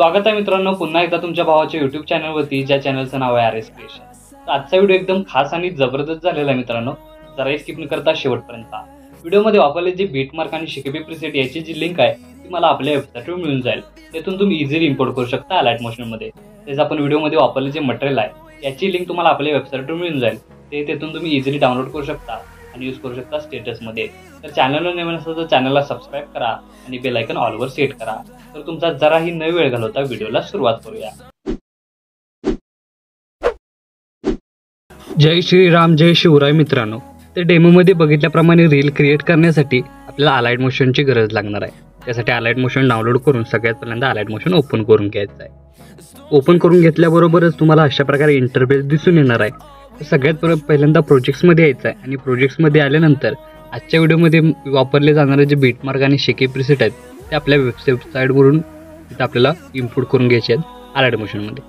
स्वागत आहे मित्रांनो पुन्हा एकदा तुमच्या भावाच्या YouTube चॅनलवरती, ज्या चॅनलचं नाव आहे RS क्रिएशन। तर आजचा व्हिडिओ एकदम खास आणि जबरदस्त झालेला आहे मित्रांनो, जरा स्किप न करता शेवटपर्यंत व्हिडिओमध्ये वापरले जे बीटमार्क आणि शिकेबी प्रीसेट याची जी लिंक आहे ती मला आपल्या वेबसाईटवर मिळून जाईल। त्यातून तुम्ही इझिली इम्पोर्ट करू शकता अलाइट मोशन मध्ये। तेच आपण व्हिडिओमध्ये वापरले जे मटेरियल आहे याची लिंक तुम्हाला आपल्या वेबसाईटवर मिळून जाईल। तेथून तुम्ही इझिली डाउनलोड करू शकता आणि यूज करू शकता स्टेटस मध्ये। तर चॅनलवर नवीन असेल तर चॅनलला सबस्क्राइब करा आणि बेल आयकॉन ऑल वर सेट करा। तर तुमचा जराही न वेळ घालवता व्हिडिओला सुरुवात करूया। जय श्रीराम जय शिवराय मित्रांनो, तर डेमोमध्ये बघितल्याप्रमाणे रील क्रिएट करण्यासाठी आपल्याला अलाइट मोशनची गरज लागणार आहे। त्यासाठी अलाइट मोशन डाउनलोड करून सगळ्यात पहिल्यांदा अलाइट मोशन ओपन करून घ्यायचं आहे। ओपन करून घेतल्याबरोबरच तुम्हाला अशा प्रकारे इंटरफेस दिसून येणार आहे। तर सगळ्यात पहिल्यांदा प्रोजेक्ट्समध्ये यायचं आहे आणि प्रोजेक्ट्समध्ये आल्यानंतर आजच्या व्हिडिओमध्ये वापरले जाणारे जे बीटमार्क आणि शेकेबी प्रीसेट आहेत ते आपल्या वेबसाईटवरून इथं आपल्याला इम्पोर्ट करून घ्यायचे आहेत अलाइट मोशनमध्ये।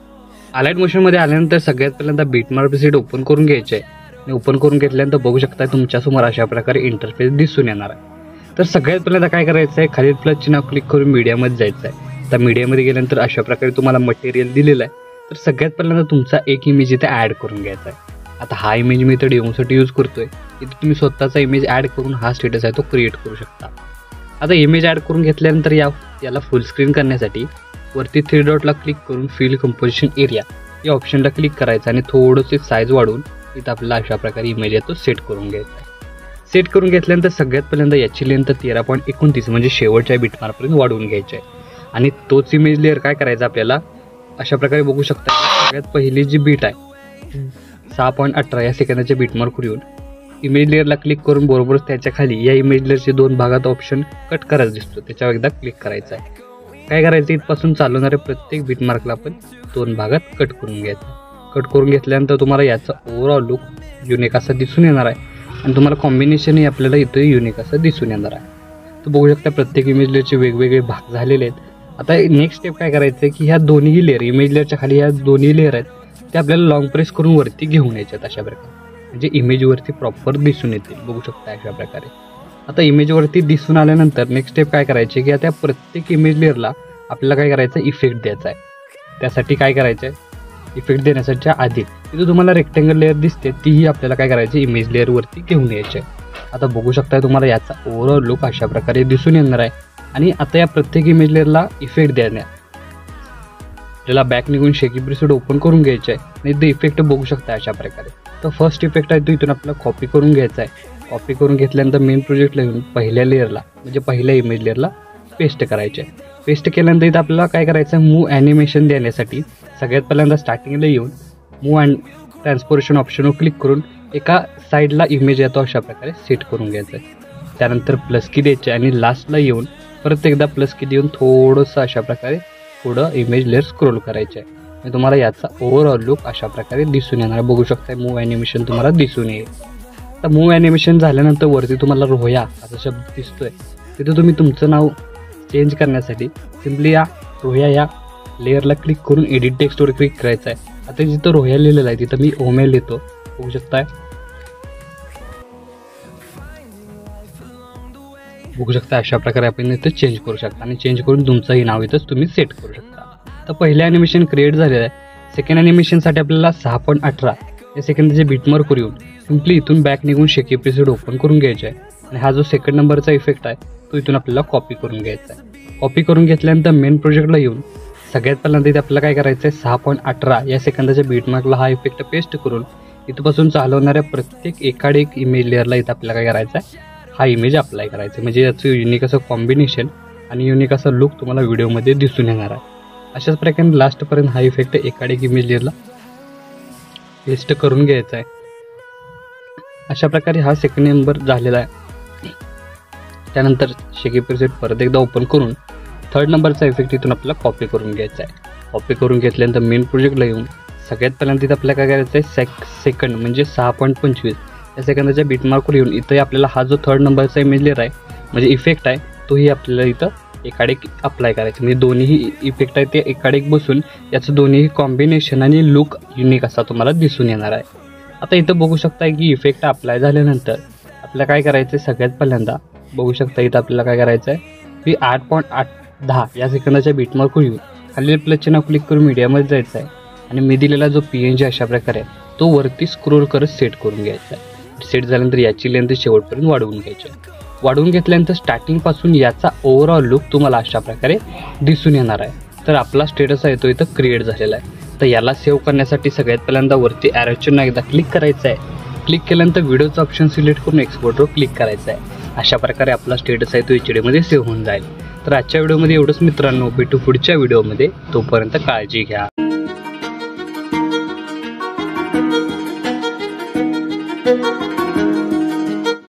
अलाइट मोशनमध्ये आल्यानंतर सगळ्यात पहिल्यांदा बीटमार्क प्रीसेट ओपन करून घ्यायचे आहे आणि ओपन करून घेतल्यानंतर बघू शकता तुमच्यासमोर अशा प्रकारे इंटरफेस दिसून येणार आहे। तर सगळ्यात पहिल्यांदा काय करायचं आहे, खाली प्लस चिन्ह क्लिक करून मीडियामध्ये जायचं आहे। तर मीडियामध्ये गेल्यानंतर अशा प्रकारे तुम्हाला मटेरियल दिलेलं आहे। तर सगळ्यात पहिल्यांदा तुमचा एक इमेज इथे ॲड करून घ्यायचा आहे। आता हा इमेज मी इथं डेमोसाठी यूज करतोय, इथे तुम्ही स्वतःचा इमेज ॲड करून हा स्टेटस आहे तो क्रिएट करू शकता। आता इमेज ॲड करून घेतल्यानंतर याला फुल स्क्रीन करण्यासाठी वरती 3 डॉटला क्लिक करून फिल कंपोजिशन एरिया या ऑप्शनला क्लिक करायचं आणि थोडंसे साईज वाढवून इथं आपल्याला अशा प्रकारे इमेज आहे तो सेट करून घ्यायचा आहे। सेट करून घेतल्यानंतर सगळ्यात पहिल्यांदा याची लेंथ 13.29 म्हणजे शेवटच्या बीटमार्कपर्यंत वाढवून घ्यायची आहे आणि तोच इमेज लेअर काय करायचा आपल्याला अशा प्रकारे बघू शकता। सगळ्यात पहिली जी बीट आहे 6.18 या सेकंदाच्या बीटमार्कवर येऊन इमेज लेअरला क्लिक करून बरोबरच त्याच्या खाली या इमेज लेअरचे 2 भागात ऑप्शन कट करायचा दिसतो, त्याच्यावर एकदा क्लिक करायचं आहे। काय करायचं, इथपासून चालवणाऱ्या प्रत्येक बीटमार्कला आपण 2 भागात कट करून घ्यायचं। कट करून घेतल्यानंतर तुम्हाला याचा ओव्हरऑल लुक युनिक असा दिसून येणार आहे आणि तुम्हाला कॉम्बिनेशनही आपल्याला इथे युनिक असं दिसून येणार आहे। तर बघू शकता प्रत्येक इमेज लेअरचे वेगवेगळे भाग झालेले आहेत। आता नेक्स्ट स्टेप काय करायचं आहे की ह्या दोन्ही लेअर इमेज लेअरच्या खाली ह्या दोन्ही लेअर आहेत ते आपल्याला लॉंग प्रेस करून वरती घेऊन यायच्यात अशा प्रकारे, म्हणजे इमेजवरती प्रॉपर दिसून येतील। बघू शकता अशा प्रकारे। आता इमेजवरती दिसून आल्यानंतर नेक्स्ट स्टेप काय करायचे की त्या प्रत्येक इमेज लेअरला आपल्याला काय करायचं इफेक्ट द्यायचा आहे। त्यासाठी काय करायचं आहे, इफेक्ट देण्याच्या आधी इथे तुम्हाला रेक्टेंगल लेअर दिसते तीही आपल्याला काय करायची इमेज लेअरवरती घेऊन यायची आहे। आता बघू शकता तुम्हाला याचा ओव्हरऑल लुक अशा प्रकारे दिसून येणार आहे। आणि आता या प्रत्येक इमेज लेअरला इफेक्ट देण्यात आपल्याला बॅक निघून शेकेबी प्रीसेट ओपन करून घ्यायचे आहे आणि ते इफेक्ट बघू शकता अशा प्रकारे। तर फर्स्ट इफेक्ट आहे तो इथून आपल्याला कॉपी करून घ्यायचा आहे। कॉपी करून घेतल्यानंतर मेन प्रोजेक्टला येऊन पहिल्या लेअरला म्हणजे पहिल्या इमेज लेअरला पेस्ट करायचे आहे। पेस्ट केल्यानंतर इथं आपल्याला काय करायचं आहे, मूव्ह ॲनिमेशन देण्यासाठी सगळ्यात पहिल्यांदा स्टार्टिंगला येऊन मूव्ह अँड ट्रान्सपोर्टेशन ऑप्शनवर क्लिक करून एका साईडला इमेज येतो अशा प्रकारे सेट करून घ्यायचं आहे। त्यानंतर प्लस की द्यायचे आणि लास्टला येऊन परत एकदा प्लस की देऊन थोडंसं अशा प्रकारे पुढं इमेज लेअर स्क्रोल करायचे आहे आणि तुम्हाला याचा ओव्हरऑल लुक अशा प्रकारे दिसून येणार। बघू शकता मूव्ह ॲनिमेशन तुम्हाला दिसून येईल। तर मूव्ह ॲनिमेशन झाल्यानंतर वरती तुम्हाला रोया असा शब्द दिसतोय, तिथे तुम्ही तुमचं नाव चेंज करण्यासाठी सिम्पली या रोया या लेअरला क्लिक करून एडिट टेक्स्टवर क्लिक करायचं आहे। आता जिथं रोया लिहिलेलं आहे तिथं मी ओमेल लिहितो, बघू शकताय। बघू शकता अशा प्रकारे आपण इथं चेंज करू शकता आणि चेंज करून तुमचंही नाव इथंच तुम्ही सेट करू शकता। तर पहिलं ॲनिमेशन क्रिएट झालेलं आहे। सेकंड ॲनिमेशनसाठी आपल्याला 6.18 या सेकंदाचे बीटमार्कवर येऊन सिम्पली इथून बॅक निघून शेकेबी प्रीसेट ओपन करून घ्यायचे आहे आणि हा जो सेकंड नंबरचा इफेक्ट आहे तो इथून आपल्याला कॉपी करून घ्यायचा आहे। कॉपी करून घेतल्यानंतर मेन प्रोजेक्टला येऊन सगळ्यात पहिल्यांदा इथे आपल्याला काय करायचं आहे 6.18 या सेकंदाच्या बीटमार्कला हा इफेक्ट पेस्ट करून इथपासून चालवणाऱ्या प्रत्येक एकाड एक इमेज लेअरला इथं आपल्याला काय करायचं आहे हा इमेज अप्लाय करायचा आहे, म्हणजे याचं युनिक असं कॉम्बिनेशन आणि युनिक असा लुक तुम्हाला व्हिडिओमध्ये दिसून येणार आहे। अशाच प्रकारे लास्टपर्यंत हा इफेक्ट एकाड एक इमेज लेअरला पेस्ट करून घ्यायचा आहे। अशा प्रकारे हा सेकंड नंबर झालेला आहे। त्यानंतर शेकेबी प्रीसेट परत एकदा ओपन करून थर्ड नंबरचा इफेक्ट इथून आपल्याला कॉपी करून घ्यायचा आहे। कॉपी करून घेतल्यानंतर मेन प्रोजेक्टला येऊन सगळ्यात पहिल्यांदा इथं आपल्याला काय करायचं आहे सेकंड म्हणजे 6.25 या सेकंदाच्या बीटमार्कवर येऊन इथं आपल्याला हा जो थर्ड नंबरचा इमेज लेअर आहे म्हणजे इफेक्ट आहे तोही आपल्याला इथं एकाड एक अप्लाय करायचं, म्हणजे दोन्ही इफेक्ट आहे ते एकाड एक बसून याचं दोन्ही कॉम्बिनेशन आणि लुक युनिक असा तुम्हाला दिसून येणार आहे। आता इथं बघू शकता की इफेक्ट अप्लाय झाल्यानंतर आपल्याला काय करायचं आहे, सगळ्यात पहिल्यांदा बघू शकता इथं आपल्याला काय करायचं आहे की 8.10 या सेकंदाच्या बीटमार्कवर येऊन खालील प्लस चिन्ह क्लिक करून मीडियामध्ये जायचं आहे आणि मी दिलेला जो PNG अशा प्रकारे आहे तो वरती स्क्रोल करत सेट करून घ्यायचा आहे। सेट झाल्यानंतर याची लेंथ शेवटपर्यंत वाढवून घ्यायची आहे। वाढवून घेतल्यानंतर स्टार्टिंगपासून याचा ओव्हरऑल लुक तुम्हाला अशा प्रकारे दिसून येणार आहे। तर आपला स्टेटस आहे तो इथं क्रिएट झालेला आहे। तर याला सेव्ह करण्यासाठी सगळ्यात पहिल्यांदा वरती ॲरो चिन्ह एकदा क्लिक करायचं आहे। क्लिक केल्यानंतर व्हिडिओचं ऑप्शन सिलेक्ट करून एक्सपोर्टवर क्लिक करायचं आहे। अशा प्रकारे आपला स्टेटस आहे तो HD मध्ये सेव्ह होऊन जाईल। तर आजच्या व्हिडिओमध्ये एवढंच मित्रांनो, भेटू पुढच्या व्हिडिओमध्ये, तोपर्यंत काळजी घ्या।